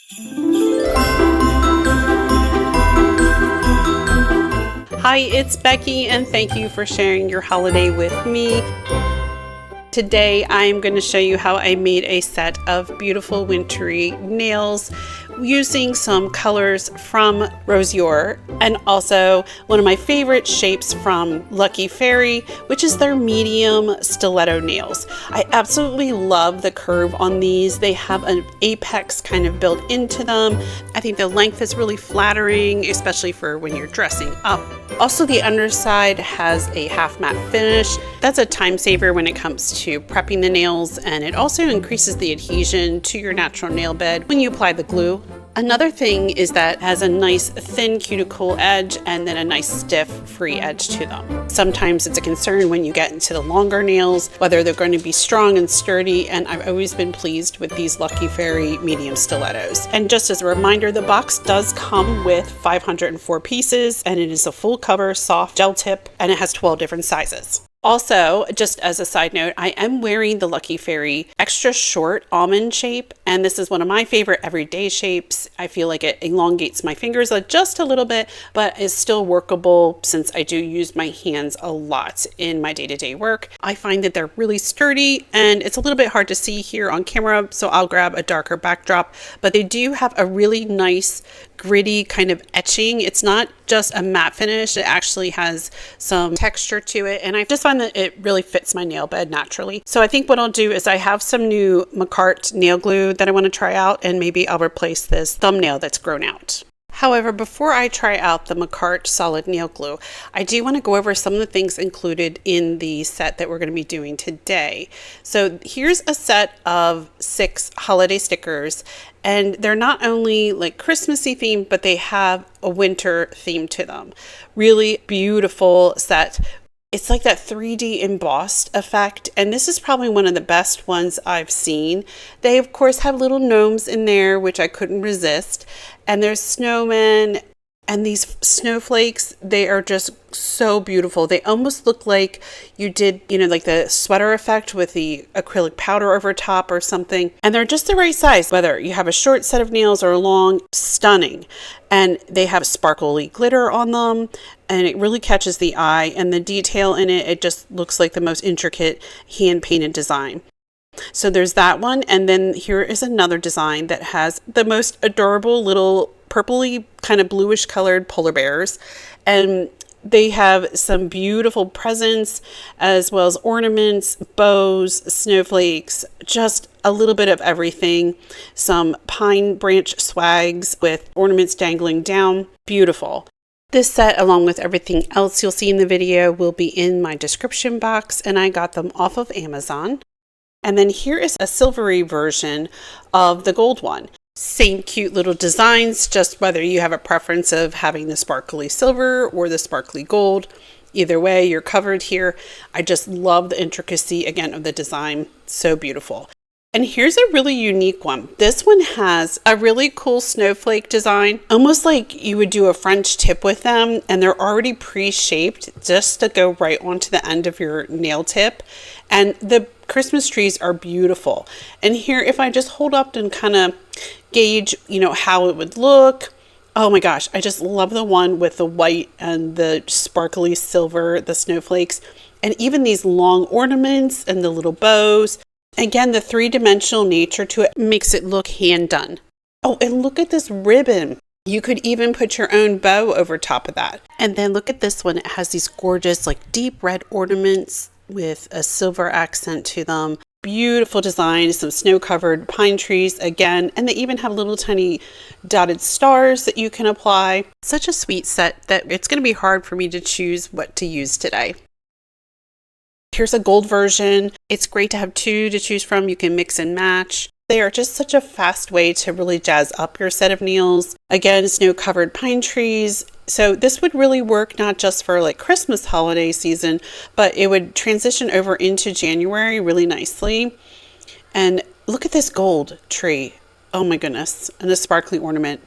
Hi, it's Becky, and thank you for sharing your holiday with me. Today I'm going to show you how I made a set of beautiful wintry nails using some colors from Rosiour and also one of my favorite shapes from Lucky Fairy, which is their medium stiletto nails. I absolutely love the curve on these. They have an apex kind of built into them. I think the length is really flattering, especially for when you're dressing up. Also, the underside has a half matte finish. That's a time saver when it comes to prepping the nails, and it also increases the adhesion to your natural nail bed when you apply the glue. Another thing is that it has a nice thin cuticle edge and then a nice stiff free edge to them. Sometimes it's a concern when you get into the longer nails whether they're going to be strong and sturdy, and I've always been pleased with these Lucky Fairy medium stilettos. And just as a reminder, the box does come with 504 pieces, and it is a full cover soft gel tip, and it has 12 different sizes. Also, just as a side note, I am wearing the Lucky Fairy extra short almond shape, and this is one of my favorite everyday shapes. I feel like it elongates my fingers just a little bit, but is still workable since I do use my hands a lot in my day-to-day work. I find that they're really sturdy, and it's a little bit hard to see here on camera, so I'll grab a darker backdrop, but they do have a really nice gritty kind of etching. It's not just a matte finish, it actually has some texture to it, and I just find that it really fits my nail bed naturally. So I think what I'll do is I have some new Makartt nail glue that I want to try out, and maybe I'll replace this thumbnail that's grown out. However, before I try out the Makartt solid nail glue, I do want to go over some of the things included in the set that we're going to be doing today. So here's a set of 6 holiday stickers, and they're not only like Christmassy themed, but they have a winter theme to them. Really beautiful set. It's like that 3D embossed effect, and this is probably one of the best ones I've seen. They of course have little gnomes in there, which I couldn't resist, and there's snowmen, and these snowflakes, they are just so beautiful. They almost look like you did, like the sweater effect with the acrylic powder over top or something. And they're just the right size, whether you have a short set of nails or a long. Stunning. And they have sparkly glitter on them, and it really catches the eye, and the detail in it, it just looks like the most intricate hand painted design. So there's that one, and then here is another design that has the most adorable little purpley kind of bluish colored polar bears, and they have some beautiful presents as well as ornaments, bows, snowflakes, just a little bit of everything. Some pine branch swags with ornaments dangling down. Beautiful. This set, along with everything else you'll see in the video, will be in my description box, and I got them off of Amazon. And then here is a silvery version of the gold one. Same cute little designs, just whether you have a preference of having the sparkly silver or the sparkly gold. Either way, you're covered here. I just love the intricacy, again, of the design. So beautiful. And here's a really unique one. This one has a really cool snowflake design, almost like you would do a French tip with them, and they're already pre-shaped just to go right onto the end of your nail tip. And the Christmas trees are beautiful. And here, if I just hold up and kind of gauge, how it would look. Oh my gosh, I just love the one with the white and the sparkly silver, the snowflakes, and even these long ornaments and the little bows. Again, the 3-dimensional nature to it makes it look hand done. Oh, and look at this ribbon. You could even put your own bow over top of that. And then look at this one. It has these gorgeous, like deep red ornaments with a silver accent to them. Beautiful design, some snow-covered pine trees again, and they even have little tiny dotted stars that you can apply. Such a sweet set that it's going to be hard for me to choose what to use today. Here's a gold version. It's great to have 2 to choose from. You can mix and match. They are just such a fast way to really jazz up your set of nails. Again, snow-covered pine trees. So this would really work not just for like Christmas holiday season, but it would transition over into January really nicely. And look at this gold tree. Oh my goodness. And the sparkly ornament.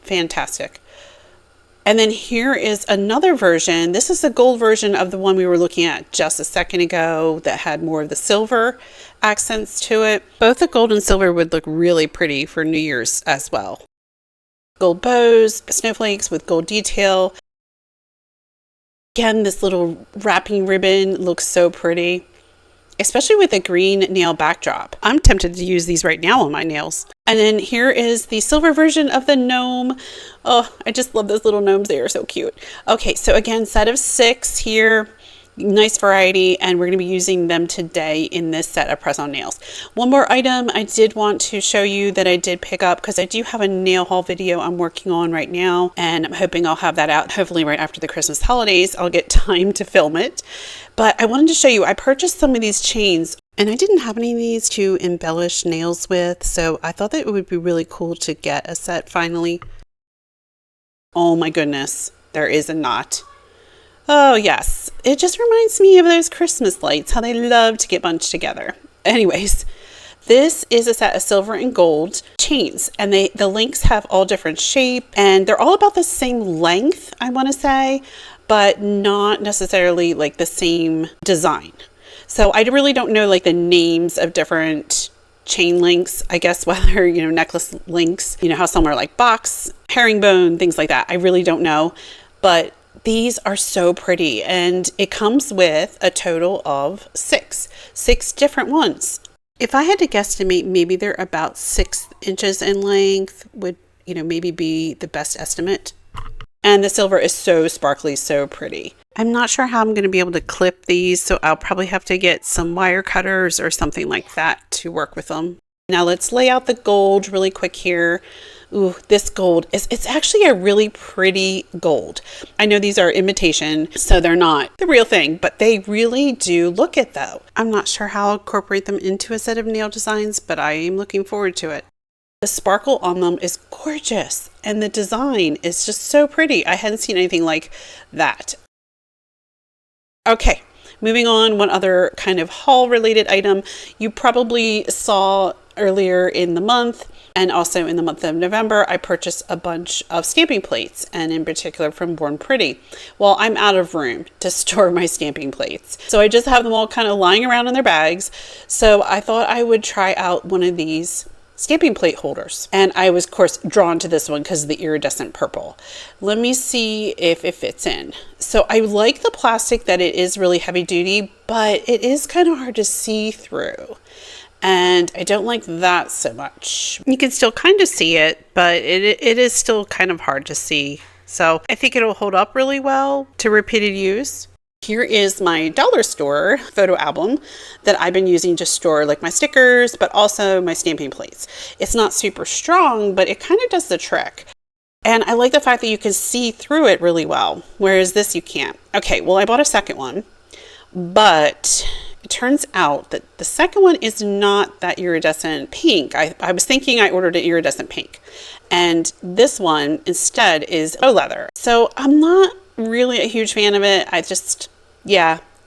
Fantastic. And then here is another version. This is the gold version of the one we were looking at just a second ago that had more of the silver accents to it. Both the gold and silver would look really pretty for New Year's as well. Gold bows, snowflakes with gold detail. Again, this little wrapping ribbon looks so pretty, especially with a green nail backdrop. I'm tempted to use these right now on my nails. And then here is the silver version of the gnome. Oh, I just love those little gnomes. They are so cute. Okay, so again, set of 6 here. Nice variety, and we're going to be using them today in this set of press-on nails. One more item I did want to show you that I did pick up, because I do have a nail haul video I'm working on right now, and I'm hoping I'll have that out hopefully right after the Christmas holidays. I'll get time to film it. But I wanted to show you, I purchased some of these chains, and I didn't have any of these to embellish nails with, so I thought that it would be really cool to get a set finally. Oh my goodness, there is a knot. Oh yes, it just reminds me of those Christmas lights, how they love to get bunched together. Anyways, this is a set of silver and gold chains, and the links have all different shape, and they're all about the same length, I want to say, but not necessarily like the same design. So I really don't know like the names of different chain links, I guess, whether, you know, necklace links, you know, how some are like box, herringbone, things like that. I really don't know, but these are so pretty, and it comes with a total of six different ones. If I had to guesstimate, maybe they're about 6 inches in length would, you know, maybe be the best estimate. And the silver is so sparkly, so pretty. I'm not sure how I'm going to be able to clip these, so I'll probably have to get some wire cutters or something like that to work with them. Now let's lay out the gold really quick here. Ooh, this gold it's actually a really pretty gold. I know these are imitation, so they're not the real thing, but they really do look it though. I'm not sure how I'll incorporate them into a set of nail designs, but I am looking forward to it. The sparkle on them is gorgeous, and the design is just so pretty. I hadn't seen anything like that. Okay, moving on, one other kind of haul related item you probably saw earlier in the month, and also in the month of November, I purchased a bunch of stamping plates, and in particular from Born Pretty. Well, I'm out of room to store my stamping plates, so I just have them all kind of lying around in their bags. So I thought I would try out one of these stamping plate holders, and I was of course drawn to this one because of the iridescent purple. Let me see if it fits in. So I like the plastic, that it is really heavy duty, but it is kind of hard to see through. And I don't like that so much. You can still kind of see it, but it is still kind of hard to see. So I think it'll hold up really well to repeated use. Here is my dollar store photo album that I've been using to store like my stickers, but also my stamping plates. It's not super strong, but it kind of does the trick. And I like the fact that you can see through it really well, whereas this you can't. Okay, well, I bought a second one, but it turns out that the second one is not that iridescent pink. I was thinking I ordered an iridescent pink, and this one instead is faux leather. So I'm not really a huge fan of it.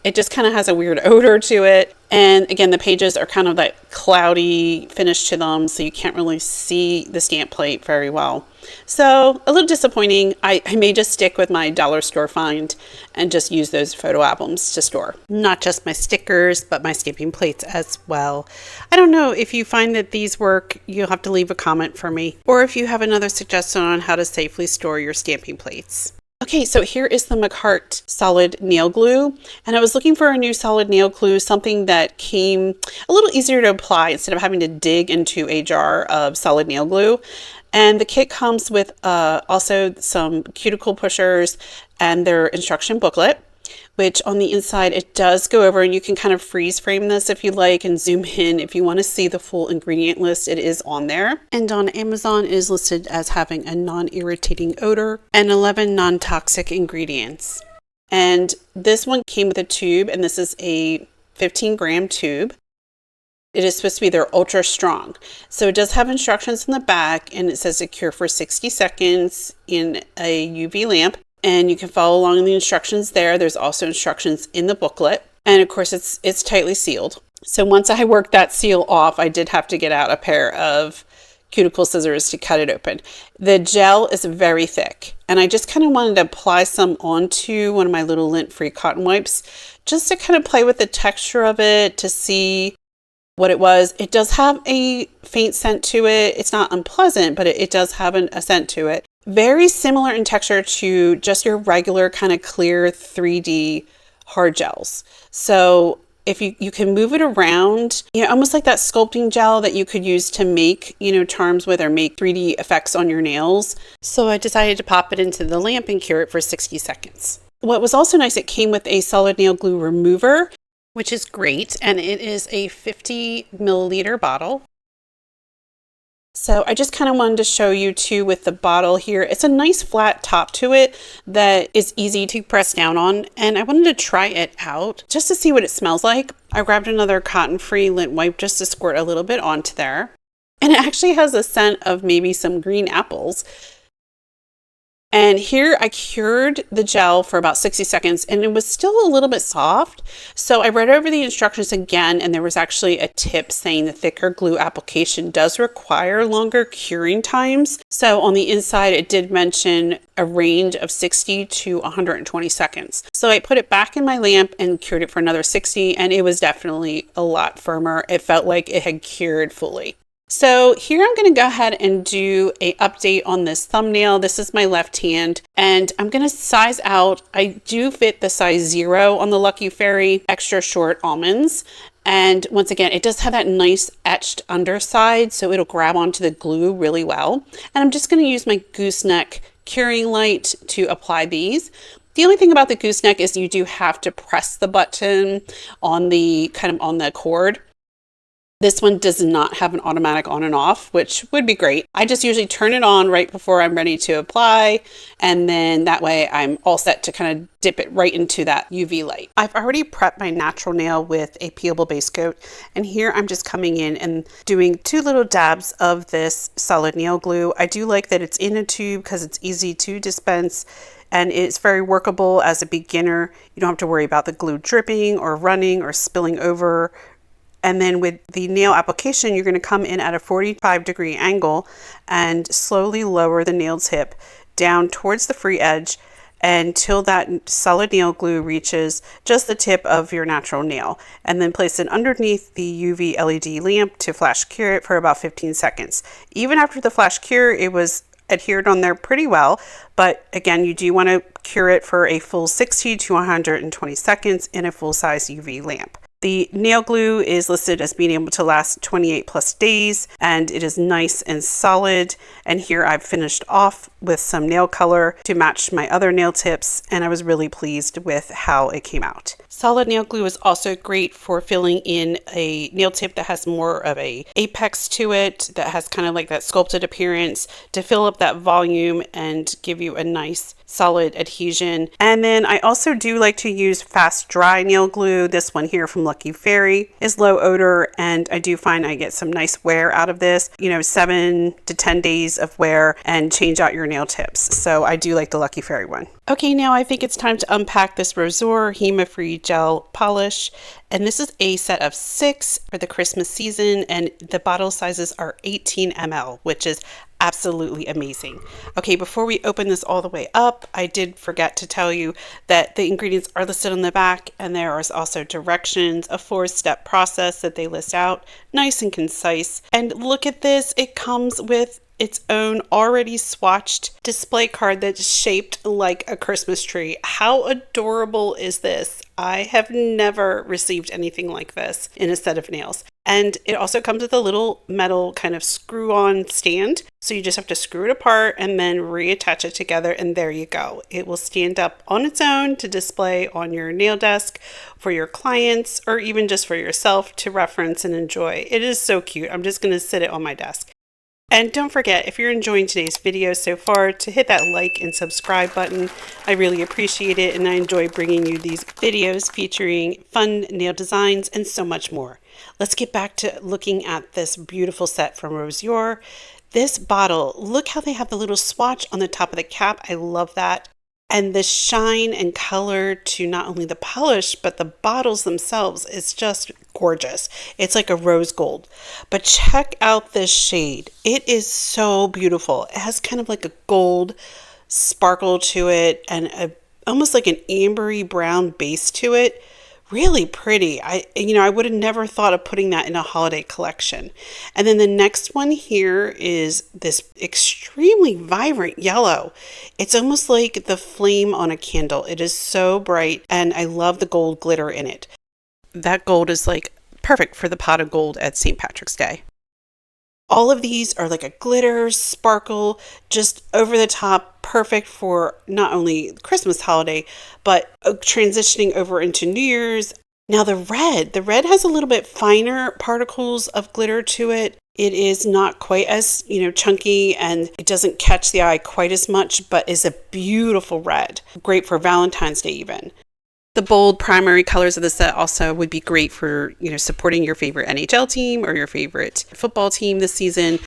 It just kind of has a weird odor to it. And again, the pages are kind of that cloudy finish to them, so you can't really see the stamp plate very well. So a little disappointing. I may just stick with my dollar store find and just use those photo albums to store. Not just my stickers, but my stamping plates as well. I don't know if you find that these work, you'll have to leave a comment for me. Or if you have another suggestion on how to safely store your stamping plates. Okay, so here is the Makartt solid nail glue, and I was looking for a new solid nail glue, something that came a little easier to apply instead of having to dig into a jar of solid nail glue. And the kit comes with also some cuticle pushers and their instruction booklet, which on the inside it does go over, and you can kind of freeze frame this if you like and zoom in if you want to see the full ingredient list. It is on there, and on Amazon it is listed as having a non-irritating odor and 11 non-toxic ingredients. And this one came with a tube, and this is a 15-gram tube. It is supposed to be their ultra strong. So it does have instructions in the back, and it says to cure for 60 seconds in a UV lamp. And you can follow along in the instructions there. There's also instructions in the booklet. And of course, it's tightly sealed. So once I worked that seal off, I did have to get out a pair of cuticle scissors to cut it open. The gel is very thick, and I just kind of wanted to apply some onto one of my little lint-free cotton wipes just to kind of play with the texture of it to see what it was. It does have a faint scent to it. It's not unpleasant, but it does have a scent to it. Very similar in texture to just your regular kind of clear 3D hard gels. So if you can move it around, almost like that sculpting gel that you could use to make, charms with or make 3D effects on your nails. So I decided to pop it into the lamp and cure it for 60 seconds. What was also nice, it came with a solid nail glue remover, which is great. And it is a 50 milliliter bottle. So I just kind of wanted to show you too with the bottle here. It's a nice flat top to it that is easy to press down on. And I wanted to try it out just to see what it smells like. I grabbed another cotton-free lint wipe just to squirt a little bit onto there. And it actually has a scent of maybe some green apples. And here I cured the gel for about 60 seconds and it was still a little bit soft. So I read over the instructions again, and there was actually a tip saying the thicker glue application does require longer curing times. So on the inside, it did mention a range of 60 to 120 seconds. So I put it back in my lamp and cured it for another 60, and it was definitely a lot firmer. It felt like it had cured fully. So here I'm going to go ahead and do an update on this thumbnail. This is my left hand, and I'm going to size out. I do fit the size 0 on the Lucky Fairy extra short almonds. And once again, it does have that nice etched underside, so it'll grab onto the glue really well. And I'm just going to use my gooseneck curing light to apply these. The only thing about the gooseneck is you do have to press the button on the on the cord. This one does not have an automatic on and off, which would be great. I just usually turn it on right before I'm ready to apply, and then that way I'm all set to kind of dip it right into that UV light. I've already prepped my natural nail with a peelable base coat, and here I'm just coming in and doing 2 little dabs of this solid nail glue. I do like that it's in a tube because it's easy to dispense, and it's very workable as a beginner. You don't have to worry about the glue dripping or running or spilling over. And then with the nail application, you're going to come in at a 45-degree angle and slowly lower the nail tip down towards the free edge until that solid nail glue reaches just the tip of your natural nail. And then place it underneath the UV LED lamp to flash cure it for about 15 seconds. Even after the flash cure, it was adhered on there pretty well. But again, you do want to cure it for a full 60 to 120 seconds in a full-size UV lamp. The nail glue is listed as being able to last 28 plus days, and it is nice and solid. And here I've finished off with some nail color to match my other nail tips, and I was really pleased with how it came out. Solid nail glue is also great for filling in a nail tip that has more of a apex to it, that has kind of like that sculpted appearance, to fill up that volume and give you a nice solid adhesion. And then I also do like to use fast dry nail glue. This one here from Lucky Fairy is low odor, and I do find I get some nice wear out of this, 7 to 10 days of wear, and change out your nail tips. So I do like the Lucky Fairy one. Okay, now I think it's time to unpack this Rosiour Holiday Gel Polish. And this is a set of 6 for the Christmas season, and the bottle sizes are 18 ml, which is absolutely amazing. Okay, before we open this all the way up, I did forget to tell you that the ingredients are listed on the back, and there is also directions, a 4-step process that they list out, nice and concise. And look at this, it comes with its own already swatched display card that's shaped like a Christmas tree. How adorable is this? I have never received anything like this in a set of nails. And it also comes with a little metal kind of screw-on stand. So you just have to screw it apart and then reattach it together, and there you go. It will stand up on its own to display on your nail desk for your clients, or even just for yourself to reference and enjoy. It is so cute. I'm just going to sit it on my desk. And don't forget, if you're enjoying today's video so far, to hit that like and subscribe button. I really appreciate it, and I enjoy bringing you these videos featuring fun nail designs and so much more. Let's get back to looking at this beautiful set from Rosiour. This bottle, look how they have the little swatch on the top of the cap. I love that. And the shine and color to not only the polish, but the bottles themselves is just gorgeous. It's like a rose gold. But check out this shade. It is so beautiful. It has kind of like a gold sparkle to it and almost like an ambery brown base to it. Really pretty. I would have never thought of putting that in a holiday collection. And then the next one here is this extremely vibrant yellow. It's almost like the flame on a candle. It is so bright, and I love the gold glitter in it. That gold is like perfect for the pot of gold at St. Patrick's Day. All of these are like a glitter, sparkle, just over the top, perfect for not only Christmas holiday, but transitioning over into New Year's. Now the red has a little bit finer particles of glitter to it. It is not quite as, chunky, and it doesn't catch the eye quite as much, but is a beautiful red. Great for Valentine's Day even. The bold primary colors of the set also would be great for, supporting your favorite NHL team or your favorite football team this season.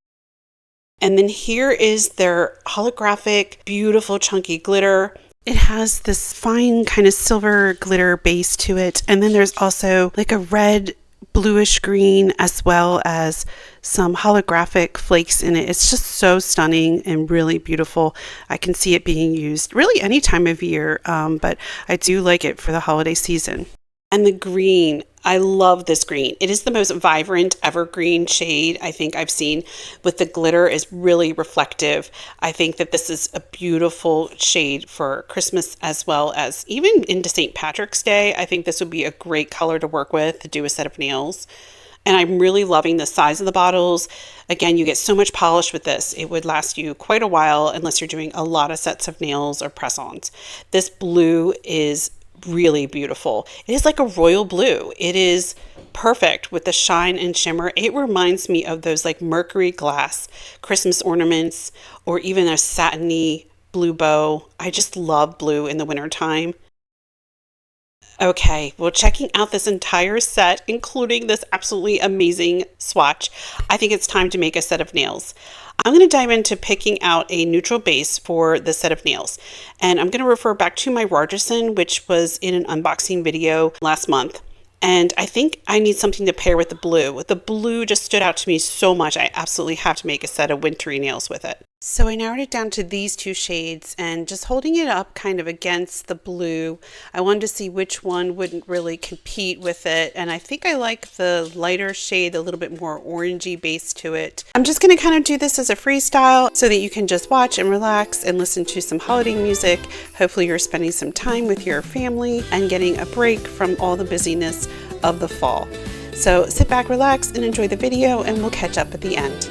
And then here is their holographic, beautiful, chunky glitter. It has this fine kind of silver glitter base to it. And then there's also like a red, bluish green, as well as some holographic flakes in it. It's just so stunning and really beautiful. I can see it being used really any time of year, but I do like it for the holiday season. And the green, I love this green. It is the most vibrant evergreen shade I think I've seen. With the glitter is really reflective. I think that this is a beautiful shade for Christmas as well as even into St. Patrick's Day. I think this would be a great color to work with to do a set of nails. And I'm really loving the size of the bottles. Again, you get so much polish with this. It would last you quite a while unless you're doing a lot of sets of nails or press-ons. This blue is really beautiful. It is like a royal blue. It is perfect with the shine and shimmer. It reminds me of those like mercury glass Christmas ornaments, or even a satiny blue bow. I just love blue in the wintertime. Okay, well, checking out this entire set, including this absolutely amazing swatch, I think it's time to make a set of nails. I'm going to dive into picking out a neutral base for the set of nails. And I'm going to refer back to my Rosiour, which was in an unboxing video last month. And I think I need something to pair with the blue. The blue just stood out to me so much. I absolutely have to make a set of wintry nails with it. So I narrowed it down to these two shades, and just holding it up kind of against the blue, I wanted to see which one wouldn't really compete with it. And I think I like the lighter shade, a little bit more orangey base to it. I'm just going to kind of do this as a freestyle so that you can just watch and relax and listen to some holiday music. Hopefully you're spending some time with your family and getting a break from all the busyness of the fall. So sit back, relax, and enjoy the video, and we'll catch up at the end.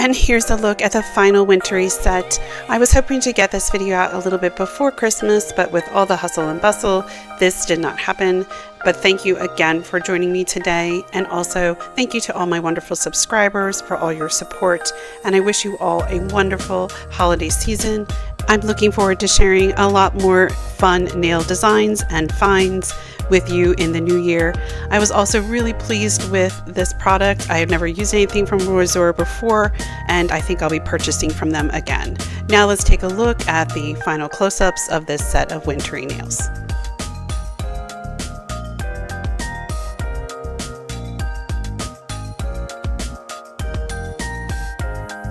And here's a look at the final wintry set. I was hoping to get this video out a little bit before Christmas, but with all the hustle and bustle, this did not happen. But thank you again for joining me today. And also thank you to all my wonderful subscribers for all your support. And I wish you all a wonderful holiday season. I'm looking forward to sharing a lot more fun nail designs and finds with you in the new year. I was also really pleased with this product. I have never used anything from Rosiour before, and I think I'll be purchasing from them again. Now let's take a look at the final close-ups of this set of wintry nails.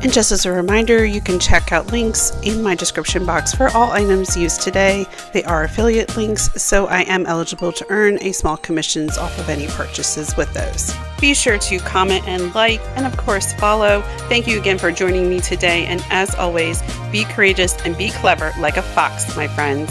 And just as a reminder, you can check out links in my description box for all items used today. They are affiliate links, so I am eligible to earn a small commissions off of any purchases with those. Be sure to comment and like, and of course follow. Thank you again for joining me today, and as always, be courageous and be clever like a fox, my friends.